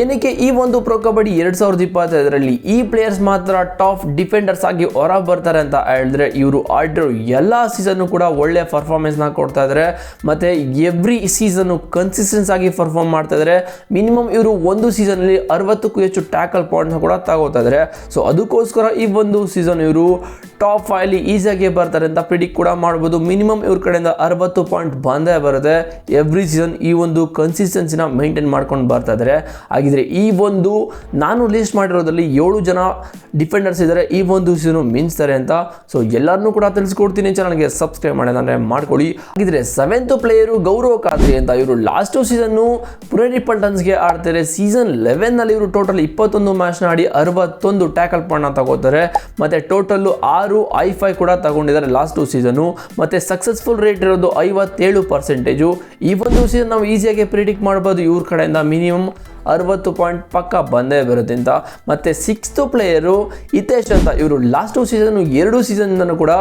ಏನಕ್ಕೆ ಈ ಒಂದು ಪ್ರೊ ಕಬಡ್ಡಿ 2025ರಲ್ಲಿ ಈ ಪ್ಲೇಯರ್ಸ್ ಮಾತ್ರ ಟಾಪ್ ಡಿಫೆಂಡರ್ಸ್ ಆಗಿ ಹೊರ ಬರ್ತಾರೆ ಅಂತ ಹೇಳಿದ್ರೆ, ಇವರು ಆಡಿರೋ ಎಲ್ಲ ಸೀಸನ್ ಕೂಡ ಒಳ್ಳೆ ಪರ್ಫಾರ್ಮೆನ್ಸ್ ನ ಕೊಡ್ತಾ ಇದ್ದಾರೆ. ಮತ್ತೆ ಎವ್ರಿ ಸೀಸನ್ ಕನ್ಸಿಸ್ಟೆನ್ಸ್ ಆಗಿ ಪರ್ಫಾರ್ಮ್ ಮಾಡ್ತಾ ಇದ್ದಾರೆ. ಮಿನಿಮಮ್ ಇವರು ಒಂದು ಸೀಸನ್ ಅಲ್ಲಿ 60ಕ್ಕೂ ಹೆಚ್ಚು ಟ್ಯಾಕಲ್ ಪಾಯಿಂಟ್ಸ್ ಕೂಡ ತಗೋತಾ ಇದ್ದಾರೆ. ಸೊ ಅದಕ್ಕೋಸ್ಕರ ಈ ಒಂದು ಸೀಸನ್ ಇವರು ಟಾಪ್ 5 ಅಲ್ಲಿ ಈಸಿಯಾಗಿ ಬರ್ತಾರೆ ಅಂತ ಪ್ರಿಡಿಕ್ಟ್ ಕೂಡ ಮಾಡಬಹುದು. ಮಿನಿಮಮ್ ಇವ್ರ ಕಡೆಯಿಂದ 60 ಪಾಯಿಂಟ್ ಬಂದೇ ಬರುತ್ತೆ ಎವ್ರಿ ಸೀಸನ್. ಈ ಒಂದು ಕನ್ಸಿಸ್ಟೆನ್ಸಿನ ಮೇಂಟೈನ್ ಮಾಡ್ಕೊಂಡು ಬರ್ತಾ ಇದ್ದಾರೆ. ಹಾಗಿದ್ರೆ ಈ ಒಂದು ನಾನು ಲಿಸ್ಟ್ ಮಾಡಿರೋದ್ರಲ್ಲಿ 7 ಜನ ಡಿಫೆಂಡರ್ಸ್ ಇದ್ದಾರೆ ಈ ಒಂದು ಸೀಸನ್ ಮಿಂಚ್ತಾರೆ ಅಂತ. ಸೊ ಎಲ್ಲರನ್ನೂ ಕೂಡ ತಿಳಿಸ್ಕೊಡ್ತೀನಿ. ಚಾನಲ್ಗೆ ಸಬ್ಸ್ಕ್ರೈಬ್ ಮಾಡಿದ್ರೆ ಮಾಡ್ಕೊಳ್ಳಿ. ಹಾಗಿದ್ರೆ 7th ಪ್ಲೇಯರು ಗೌರವ್ ಖಾತ್ರಿ ಅಂತ. ಇವರು ಲಾಸ್ಟ್ ಸೀಸನ್ ಪುಣೆ ಪಲ್ಟನ್ಸ್ಗೆ ಆಡ್ತಾರೆ. ಸೀಸನ್ 11 ನಲ್ಲಿ ಇವರು ಟೋಟಲ್ 21 ಮ್ಯಾಚ್ ಆಡಿ 61 ಟ್ಯಾಕಲ್ ಪಾಯಿಂಟ್ ತಗೋತಾರೆ. ಮತ್ತೆ ಟೋಟಲ್ 6 i5 ಕೂಡ ತಗೊಂಡಿದ್ದಾರೆ ಲಾಸ್ಟ್ ಸೀಸನ್. ಮತ್ತೆ ಸಕ್ಸಸ್ಫುಲ್ ರೇಟ್ ಇರೋದು 57%. ಈ ಒಂದು ಸೀಸನ್ ನಾವು ಈಸಿಯಾಗಿ ಪ್ರಿಡಿಕ್ಟ್ ಮಾಡಬಹುದು ಇವ್ರ ಕಡೆಯಿಂದ ಮಿನಿಮಮ್ 60 ಪಾಯಿಂಟ್ ಪಕ್ಕ ಬಂದೇ ಬರುತ್ತೆ ಅಂತ. ಮತ್ತೆ 6th ಪ್ಲೇಯರು ಹಿತೇಶ್ ಅಂತ. ಇವರು ಲಾಸ್ಟ್ ಸೀಸನ್ 2 ಸೀಸನ್ ಕೂಡ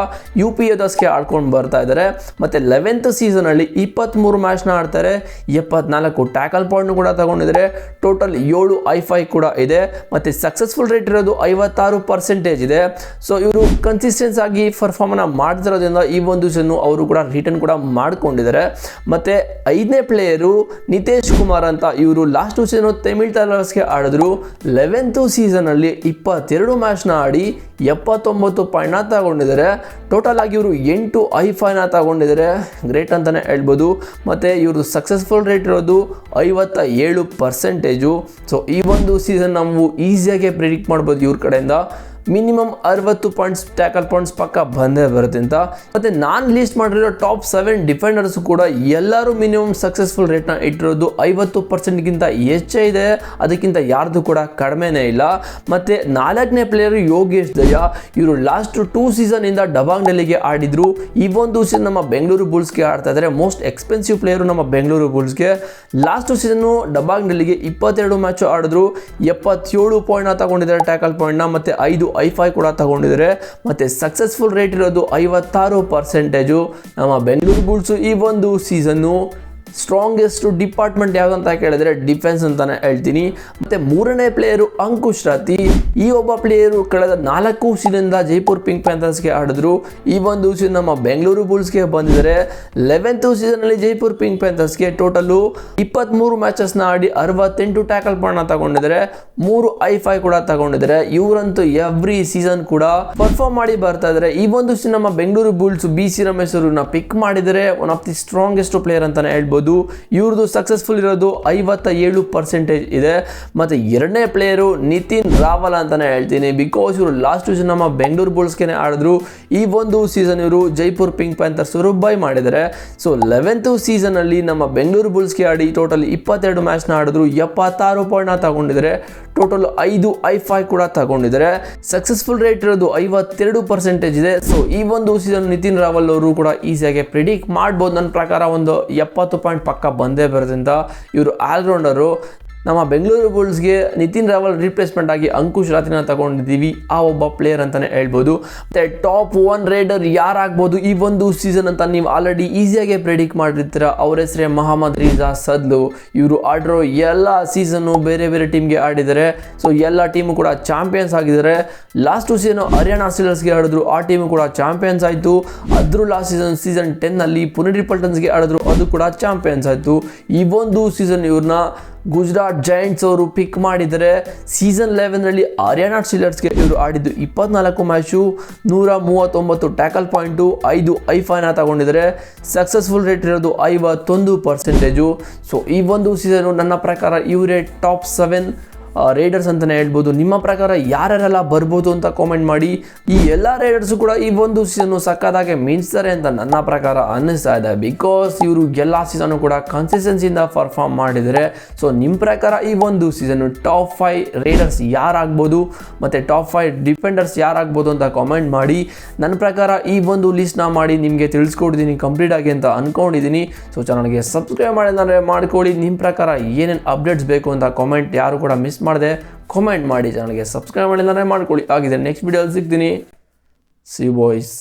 UP ಯೋಧಸ್ಗೆ ಆಡ್ಕೊಂಡು ಬರ್ತಾ ಇದ್ದಾರೆ. ಮತ್ತೆ 11th ಸೀಸನ್ ಅಲ್ಲಿ 23 ಮ್ಯಾಚ್ನ ಆಡ್ತಾರೆ, 74 ಟ್ಯಾಕಲ್ ಪಾಯಿಂಟ್ ಕೂಡ ತಗೊಂಡಿದ್ದಾರೆ. ಟೋಟಲ್ 7 i5 ಕೂಡ ಇದೆ. ಮತ್ತೆ ಸಕ್ಸಸ್ಫುಲ್ ರೇಟ್ ಇರೋದು 56% ಇದೆ. ಸೊ ಇವರು ಕನ್ಸಿಸ್ಟೆನ್ಸ್ ಆಗಿ ಪರ್ಫಾರ್ಮ್ ಮಾಡ್ತಿರೋದ್ರಿಂದ ಈ ಒಂದು ಸೀಸನ್ ಅವರು ಕೂಡ ರಿಟರ್ನ್ ಕೂಡ ಮಾಡ್ಕೊಂಡಿದ್ದಾರೆ. ಮತ್ತೆ 5ನೇ ಪ್ಲೇಯರು ನಿತೇಶ್ ಕುಮಾರ್ ಅಂತ. ಇವರು ಲಾಸ್ಟ್ ಸೀಸನ್ ತಮಿಳ್ ಟೈಗರ್ಸ್ಗೆ ಆಡಿದ್ರು. 11th ಸೀಸನ್ ಅಲ್ಲಿ 22 ಮ್ಯಾಚ್ನ ಆಡಿ 79 ಪಾಯಿಂಟ್ನ ತಗೊಂಡಿದ್ದಾರೆ. ಟೋಟಲ್ ಆಗಿ ಇವರು 8 i5ನ ತಗೊಂಡಿದ್ದಾರೆ. ಗ್ರೇಟ್ ಅಂತಾನೆ ಹೇಳ್ಬೋದು. ಮತ್ತೆ ಇವರು ಸಕ್ಸಸ್ಫುಲ್ ರೇಟ್ ಇರೋದು 57%. ಸೊ ಈ ಒಂದು ಸೀಸನ್ ನಾವು ಈಸಿಯಾಗಿ ಪ್ರಿಡಿಕ್ಟ್ ಮಾಡ್ಬೋದು ಇವ್ರ ಕಡೆಯಿಂದ ಮಿನಿಮಮ್ 60 ಪಾಯಿಂಟ್ಸ್ ಟ್ಯಾಕಲ್ ಪಾಯಿಂಟ್ಸ್ ಪಕ್ಕ ಬಂದೇ ಬರುತ್ತೆ ಅಂತ. ಮತ್ತೆ ನಾನು ಲಿಸ್ಟ್ ಮಾಡಿರೋ ಟಾಪ್ 7 ಡಿಫೆಂಡರ್ಸ್ ಕೂಡ ಎಲ್ಲರೂ ಮಿನಿಮಮ್ ಸಕ್ಸಸ್ಫುಲ್ ರೇಟ್ನ ಇಟ್ಟಿರೋದು 50%ಗಿಂತ ಹೆಚ್ಚೇ ಇದೆ. ಅದಕ್ಕಿಂತ ಯಾರ್ದು ಕೂಡ ಕಡಿಮೆನೇ ಇಲ್ಲ. ಮತ್ತೆ 4ನೇ ಪ್ಲೇಯರ್ ಯೋಗೇಶ್ ದಯಾ. ಇವರು ಲಾಸ್ಟ್ 2 ಸೀಸನ್ ಇಂದ ಡಬಾಂಗ್ ಡೆಲ್ಲಿಗೆ ಆಡಿದ್ರು. ಈ ಒಂದು ಸೀಸನ್ ನಮ್ಮ ಬೆಂಗಳೂರು ಬುಲ್ಸ್ಗೆ ಆಡ್ತಾ ಇದ್ದಾರೆ. ಮೋಸ್ಟ್ ಎಕ್ಸ್ಪೆನ್ಸಿವ್ ಪ್ಲೇಯರು ನಮ್ಮ ಬೆಂಗಳೂರು ಬುಲ್ಸ್ಗೆ. ಲಾಸ್ಟ್ ಸೀಸನ್ ಡಬಾಂಗ್ ಡೆಲ್ಲಿಗೆ 22 ಮ್ಯಾಚ್ ಆಡಿದ್ರು, 77 ಪಾಯಿಂಟ್ನ ತಗೊಂಡಿದ್ದಾರೆ ಟ್ಯಾಕಲ್ ಪಾಯಿಂಟ್ನ. ಮತ್ತೆ 5 i5 ಕೂಡ ತಗೊಂಡಿದ್ದಾರೆ. ಮತ್ತೆ ಸಕ್ಸಸ್ಫುಲ್ ರೇಟ್ ಇರೋದು 56%. ನಮ್ಮ ಬೆಂಗಳೂರು ಬುಲ್ಸ್ ಈ ಒಂದು ಸೀಸನ್ನು ಸ್ಟ್ರಾಂಗೆಸ್ಟ್ ಡಿಪಾರ್ಟ್ಮೆಂಟ್ ಯಾವುದಂತ ಕೇಳಿದ್ರೆ ಡಿಫೆನ್ಸ್ ಅಂತಾನೆ ಹೇಳ್ತೀನಿ. ಮತ್ತೆ 3ನೇ ಪ್ಲೇಯರು ಅಂಕುಶ್ ರಾತಿ. ಈ ಒಬ್ಬ ಪ್ಲೇಯರು ಕಳೆದ 4 ಸೀಸನ್ನಿಂದ ಜೈಪುರ್ ಪಿಂಕ್ ಪ್ಯಾಂಥರ್ಸ್ಗೆ ಆಡಿದ್ರು. ಈ ಒಂದು ಸೀಸನ್ ನಮ್ಮ ಬೆಂಗಳೂರು ಬುಲ್ಸ್ಗೆ ಬಂದಿದ್ದಾರೆ. 11th ಸೀಸನ್ ಅಲ್ಲಿ ಜೈಪುರ್ ಪಿಂಕ್ ಪ್ಯಾಂಥರ್ಸ್ಗೆ ಟೋಟಲು 23 ಮ್ಯಾಚಸ್ನ ಆಡಿ 68 ಟ್ಯಾಕಲ್ ಪಾಯಿಂಟ್ನ ತಗೊಂಡಿದ್ದಾರೆ, 3 i5 ಕೂಡ ತಗೊಂಡಿದ್ದಾರೆ. ಇವರಂತೂ ಎವ್ರಿ ಸೀಸನ್ ಕೂಡ ಪರ್ಫಾರ್ಮ್ ಮಾಡಿ ಬರ್ತಾ ಇದ್ದಾರೆ. ಈ ಒಂದು ಸೀಸನ್ ನಮ್ಮ ಬೆಂಗಳೂರು ಬುಲ್ಸ್ BC ರಮೇಶ್ ಅವ್ರನ್ನ ಪಿಕ್ ಮಾಡಿದರೆ one of the strongest player ಅಂತಾನೆ ಹೇಳ್ಬೋದು. ಇವ್ರದ್ದು ಸಕ್ಸಸ್ಫುಲ್ ಇರೋದು 57% ಇದೆ. ಮತ್ತೆ 2ನೇ ಪ್ಲೇಯರು ನಿತಿನ್ ರಾವಲ್ ಅಂತಾನೆ ಹೇಳ್ತೀನಿ. ಬಿಕಾಸ್ ಇವರು ಲಾಸ್ಟ್ ಸೀಸನ್ ನಮ್ಮ ಬೆಂಗಳೂರು ಬುಲ್ಸ್ಗೆ ಆಡಿದ್ರು. ಈ ಒಂದು ಸೀಸನ್ ಇವರು ಜೈಪುರ್ ಪಿಂಕ್ ಪ್ಯಾಂಥರ್ಸ್ ಅವರು ಬೈ ಮಾಡಿದ್ದಾರೆ. ಸೊ 11th ಸೀಸನ್ ಅಲ್ಲಿ ನಮ್ಮ ಬೆಂಗಳೂರು ಬುಲ್ಸ್ಗೆ ಆಡಿ ಟೋಟಲ್ 22 ಮ್ಯಾಚ್ನ ಆಡಿದ್ರು, 76 ಪಾಯಿಂಟ್ನ ತಗೊಂಡಿದ್ದಾರೆ. ಟೋಟಲ್ 5 i5 ಕೂಡ ತಗೊಂಡಿದ್ದಾರೆ. ಸಕ್ಸಸ್ಫುಲ್ ರೇಟ್ ಇರೋದು 52% ಇದೆ. ಸೊ ಈ ಒಂದು ಸೀಸನ್ ನಿತಿನ್ ರಾವಲ್ ಅವರು ಕೂಡ ಈಸಿಯಾಗಿ ಪ್ರಿಡಿಕ್ಟ್ ಮಾಡ್ಬೋದು. ನನ್ನ ಪ್ರಕಾರ ಒಂದು 70 ಪಾಯಿಂಟ್ ಪಕ್ಕ ಬಂದೇ ಬರುತ್ತೆ ಅಂತ. ಇವರು ಆಲ್ರೌಂಡರು. ನಮ್ಮ ಬೆಂಗಳೂರು ಬುಲ್ಸ್ಗೆ ನಿತಿನ್ ರಾವಲ್ ರಿಪ್ಲೇಸ್ಮೆಂಟ್ ಆಗಿ ಅಂಕುಶ್ ರಾತಿನ ತಗೊಂಡಿದ್ದೀವಿ. ಆ ಒಬ್ಬ ಪ್ಲೇಯರ್ ಅಂತಾನೆ ಹೇಳ್ಬೋದು. ಮತ್ತೆ ಟಾಪ್ 1 ರೈಡರ್ ಯಾರಾಗ್ಬೋದು ಈ ಒಂದು ಸೀಸನ್ ಅಂತ ನೀವು ಆಲ್ರೆಡಿ ಈಸಿಯಾಗಿ ಪ್ರೆಡಿಕ್ಟ್ ಮಾಡಿರ್ತೀರ. ಅವ್ರ ಹೆಸರೇ ಮೊಹಮ್ಮದ್ ರಿಜಾ ಸದ್ಲು. ಇವರು ಆಡಿರೋ ಎಲ್ಲ ಸೀಸನ್ನು ಬೇರೆ ಬೇರೆ ಟೀಮ್ಗೆ ಆಡಿದ್ದಾರೆ. ಸೊ ಎಲ್ಲ ಟೀಮು ಕೂಡ ಚಾಂಪಿಯನ್ಸ್ ಆಗಿದ್ದಾರೆ. ಲಾಸ್ಟ್ ಸೀಸನ್ ಹರಿಯಾಣ ಸ್ಟೀಲರ್ಸ್ಗೆ ಆಡಿದ್ರು, ಆ ಟೀಮು ಕೂಡ ಚಾಂಪಿಯನ್ಸ್ ಆಯಿತು. ಅದ್ರ ಲಾಸ್ಟ್ ಸೀಸನ್ 10 ಅಲ್ಲಿ ಪುಣೆ ಪಲ್ಟನ್ಸ್ಗೆ ಆಡಿದ್ರು, ಅದು ಕೂಡ ಚಾಂಪಿಯನ್ಸ್ ಆಯಿತು. ಈ ಒಂದು ಸೀಸನ್ ಇವ್ರನ್ನ ಗುಜರಾತ್ ಜೈಂಟ್ಸ್ ಅವರು ಪಿಕ್ ಮಾಡಿದ್ದಾರೆ. ಸೀಸನ್ 11 ಹರಿಯಾಣ ಸ್ಟೀಲರ್ಸ್ಗೆ ಇವರು ಆಡಿದ್ದು 24 ಮ್ಯಾಚು, 139 ಟ್ಯಾಕಲ್ ಪಾಯಿಂಟು, 5 i5ನ ತಗೊಂಡಿದ್ದಾರೆ. ಸಕ್ಸಸ್ಫುಲ್ ರೇಟ್ ಇರೋದು 51%. ಸೊ ಈ ಒಂದು ಸೀಸನ್ ನನ್ನ ಪ್ರಕಾರ ಇವರೇ ಟಾಪ್ 7 ರೈಡರ್ಸ್ ಅಂತಲೇ ಹೇಳ್ಬೋದು. ನಿಮ್ಮ ಪ್ರಕಾರ ಯಾರ್ಯಾರೆಲ್ಲ ಬರ್ಬೋದು ಅಂತ ಕಾಮೆಂಟ್ ಮಾಡಿ. ಈ ಎಲ್ಲ ರೈಡರ್ಸು ಕೂಡ ಈ ಒಂದು ಸೀಸನ್ನು ಸಕ್ಕತ್ತಾಗಿ ಮಿಂಚ್ತಾರೆ ಅಂತ ನನ್ನ ಪ್ರಕಾರ ಅನ್ನಿಸ್ತಾ ಇದೆ. ಬಿಕಾಸ್ ಇವರು ಎಲ್ಲ ಸೀಸನ್ನು ಕೂಡ ಕನ್ಸಿಸ್ಟೆನ್ಸಿಯಿಂದ ಪರ್ಫಾರ್ಮ್ ಮಾಡಿದ್ದಾರೆ. ಸೊ ನಿಮ್ಮ ಪ್ರಕಾರ ಈ ಒಂದು ಸೀಸನ್ನು ಟಾಪ್ 5 ರೈಡರ್ಸ್ ಯಾರಾಗ್ಬೋದು ಮತ್ತು ಟಾಪ್ 5 ಡಿಫೆಂಡರ್ಸ್ ಯಾರಾಗ್ಬೋದು ಅಂತ ಕಾಮೆಂಟ್ ಮಾಡಿ. ನನ್ನ ಪ್ರಕಾರ ಈ ಒಂದು ಲಿಸ್ಟ್ನ ಮಾಡಿ ನಿಮಗೆ ತಿಳಿಸ್ಕೊಡ್ತೀನಿ ಕಂಪ್ಲೀಟ್ ಆಗಿ ಅಂತ ಅಂದ್ಕೊಂಡಿದ್ದೀನಿ. ಸೊ ಚಾನಲ್ಗೆ ಸಬ್ಸ್ಕ್ರೈಬ್ ಮಾಡಿದ್ರೆ ಮಾಡ್ಕೊಳ್ಳಿ. ನಿಮ್ಮ ಪ್ರಕಾರ ಏನೇನು ಅಪ್ಡೇಟ್ಸ್ ಬೇಕು ಅಂತ ಕಾಮೆಂಟ್ ಯಾರು ಕೂಡ ಮಿಸ್ ಮಾಡದೆ ಕಾಮೆಂಟ್ ಮಾಡಿ. ಚಾನಲ್ಗೆ ಸಬ್ಸ್ಕ್ರೈಬ್ ಮಾಡಿದ್ರೆ ಮಾಡ್ಕೊಳ್ಳಿ. ಆಗಿದೆ ನೆಕ್ಸ್ಟ್ ವಿಡಿಯೋದಲ್ಲಿ ಸಿಗ್ತೀನಿ. C boys.